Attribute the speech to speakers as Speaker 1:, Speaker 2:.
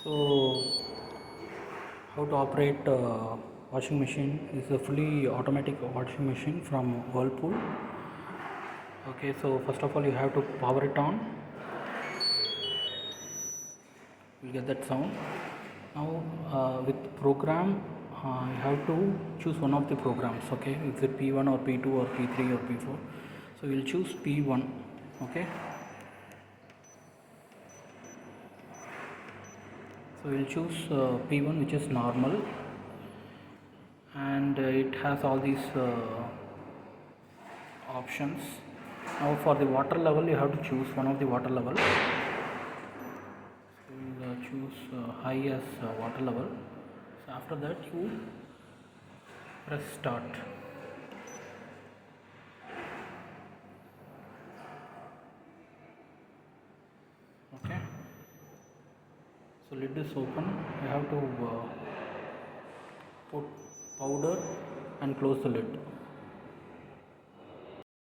Speaker 1: So, how to operate washing machine is a fully automatic washing machine from Whirlpool. Okay, so first of all you have to power it on. You get that sound. Now with program you have to choose one of the programs. Okay, is it P1 or P2 or P3 or P4? So we'll choose P1. Okay, so we'll choose P1, which is normal, and it has all these options. Now for the water level you have to choose one of the water level. We'll choose high as water level. So after that you press start. Okay, so lid is open. You have to put powder and close the lid.